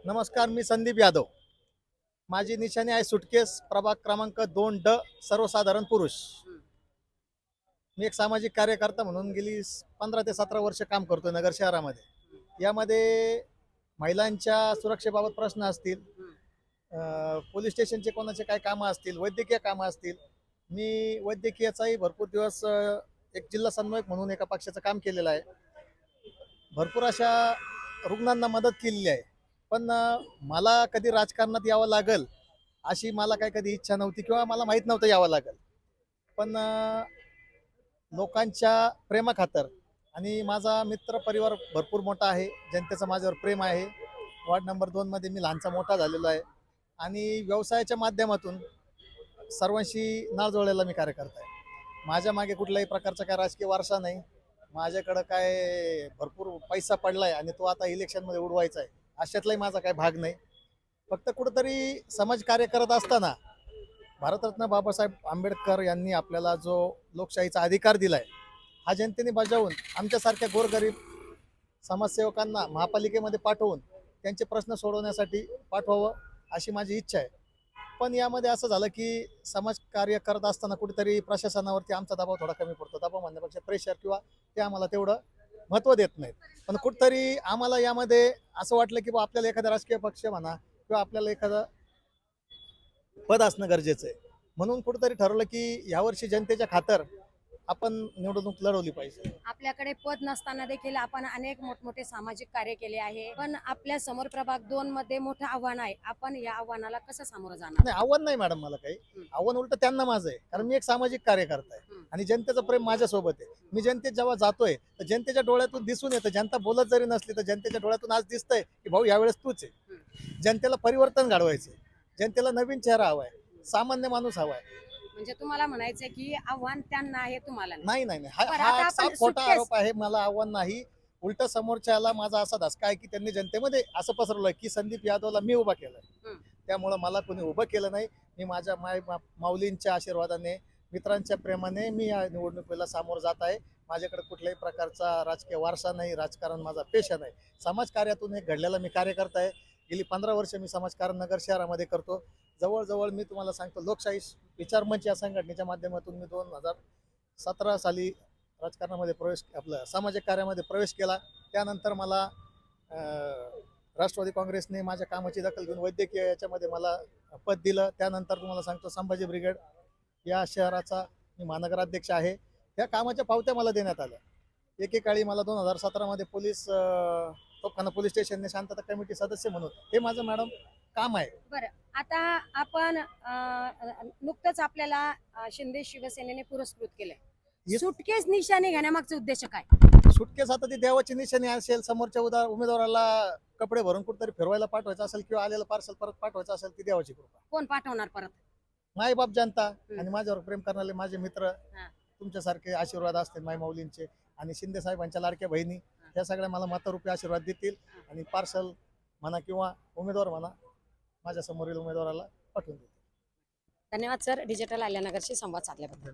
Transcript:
नमस्कार, मी संदीप यादव. माझी निशाणी आहे सुटकेस, प्रभाग क्रमांक 2D, सर्वसाधारण पुरुष. मी एक सामाजिक कार्यकर्ता म्हणून गेली 15 ते 17 वर्ष काम करतोय नगर शहरामध्ये. यामध्ये महिलांच्या सुरक्षेबाबत प्रश्न असतील, पोलीस स्टेशनचे कोणाचे काय कामं असतील, वैद्यकीय कामं असतील. मी वैद्यकीयचाही भरपूर दिवस एक जिल्हा समन्वयक म्हणून एका पक्षाचं काम केलेलं आहे. भरपूर अशा रुग्णांना मदत केलेली आहे. पण मला कधी राजकारणात यावं लागेल अशी मला काही कधी इच्छा नव्हती किंवा मला माहीत नव्हतं यावं लागेल. पण लोकांच्या प्रेमाखातर आणि माझा मित्र परिवार भरपूर मोठा आहे, जनतेचं माझ्यावर प्रेम आहे. वार्ड नंबर 2 मध्ये मी लहानचा मोठा झालेलो आहे आणि व्यवसायाच्या माध्यमातून सर्वांशी नाळ जोडलेला मी कार्यकर्ता आहे. माझ्या मागे कुठल्याही प्रकारचा काय राजकीय वारसा नाही. माझ्याकडं काय भरपूर पैसा पडलाय आणि तो आता इलेक्शनमध्ये उडवायचा आहे, अशातलाही माझा काही भाग नाही. फक्त कुठंतरी समाज कार्य करत असताना भारतरत्न बाबासाहेब आंबेडकर यांनी आपल्याला जो लोकशाहीचा अधिकार दिलाय, हा जनतेने बजावून आमच्यासारख्या गोरगरीब समाजसेवकांना महापालिकेमध्ये पाठवून त्यांचे प्रश्न सोडवण्यासाठी पाठवावं अशी माझी इच्छा आहे. पण यामध्ये असं झालं की समाज कार्य करत असताना कुठेतरी प्रशासनावरती आमचा दबाव थोडा कमी पडतो. दबाव म्हणण्यापेक्षा प्रेशर, किंवा ते आम्हाला तेवढं महत्त्व देत नाहीत. पण कुठेतरी आम्हाला यामध्ये असं वाटलं की आपल्याला एखादा राजकीय पक्ष म्हणा किंवा आपल्याला एखादं पद असणं गरजेचं आहे. म्हणून कुठेतरी ठरवलं की यावर्षी जनतेच्या खातर आपण निवडणूक लढवली पाहिजे. आपल्याकडे पद नसताना देखील आपण अनेक मोठमोठे सामाजिक कार्य केले आहे. पण आपल्या समोर प्रभाग 2 मध्ये मोठं आव्हान आहे. आपण या आव्हानाला कसं सामोरं जाणार? नाही, आव्हान नाही मॅडम मला काही. आव्हान उलट त्यांना माझं आहे, कारण मी एक सामाजिक कार्यकर्ता आहे आणि जनतेचं प्रेम माझ्यासोबत आहे. मी जनतेत जेव्हा जातोय तर जनतेच्या डोळ्यातून दिसून येतं. जनता बोलत जरी नसली तर जनतेच्या डोळ्यातून आज दिसतंय की भाऊ यावेळेस तूच आहे. जनतेला परिवर्तन घडवायचंय, जनतेला नवीन चेहरा हवाय, सामान्य माणूस हवाय. म्हणजे तुम्हाला म्हणायचं की आव्हान त्यांना आहे, तुम्हाला नाही नाही नाही, हा बरं, हा आता एक आपण साफ खोटा सुटकेस- आरोप आहे. मला आव्हान नाही. उलट समोरच्याला माझा असा धसका आहे की त्यांनी जनतेमध्ये असं पसरवलंय की संदीप यादवला मी उभा केलंय. त्यामुळं मला कोणी उभं केलं नाही. मी माझ्या माऊलींच्या आशीर्वादाने, मित्रांच्या प्रेमाने मी या निवडणुकीला सामोरं जात आहे. माझ्याकडे कुठल्याही प्रकारचा राजकीय वारसा नाही, राजकारण माझा पेशा नाही. समाजकार्यातून एक घडलेला मी कार्यकर्ता आहे. गेली 15 वर्ष मी समाजकारण नगर शहरामध्ये करतो. जवळजवळ मी तुम्हाला सांगतो, लोकशाही विचार मंच या संघटनेच्या माध्यमातून मी 2017 साली राजकारणामध्ये आपलं सामाजिक कार्यामध्ये प्रवेश केला. त्यानंतर मला राष्ट्रवादी काँग्रेसने माझ्या कामाची दखल घेऊन वैद्यकीय याच्यामध्ये मला पद दिलं. त्यानंतर तुम्हाला सांगतो, संभाजी ब्रिगेड या शहराचा मी महानगराध्यक्ष आहे. या कामाच्या पावत्या मला देण्यात आल्या. एकेकाळी मला 2017 मध्ये तोफखाना पोलीस स्टेशनने शांतता कमिटी सदस्य म्हणून, हे माझं मॅडम काम आहे. बरं, आता आपण नुकतंच आपल्याला शिंदे शिवसेनेने पुरस्कृत केलंय. Yes. सुटकेस निशाणी घेण्यामागचा उद्देश काय? सुटकेस आता ती देवाची निशाणी असेल, समोरच्या उमेदवाराला कपडे भरून कुठेतरी फिरवायला पाठवायचं असेल किंवा आलेलं पार्सल परत पाठवायचं असेल, ती देवाची कृपा. कोण पाठवणार परत? मायबाप, जनता आणि माझ्यावर प्रेम करणारे माझे मित्र, तुमच्यासारखे आशीर्वाद असतील माय माऊलींचे आणि शिंदे साहेबांच्या लाडक्या बहिणी, या सगळ्या मला मतरूपी आशीर्वाद देतील आणि पार्सल म्हणा किंवा उमेदवार म्हणा माझ्या समोरील उमेदवाराला पाठवून देतील. धन्यवाद सर, डिजिटल आल्यानगरशी संवाद साधल्याबद्दल.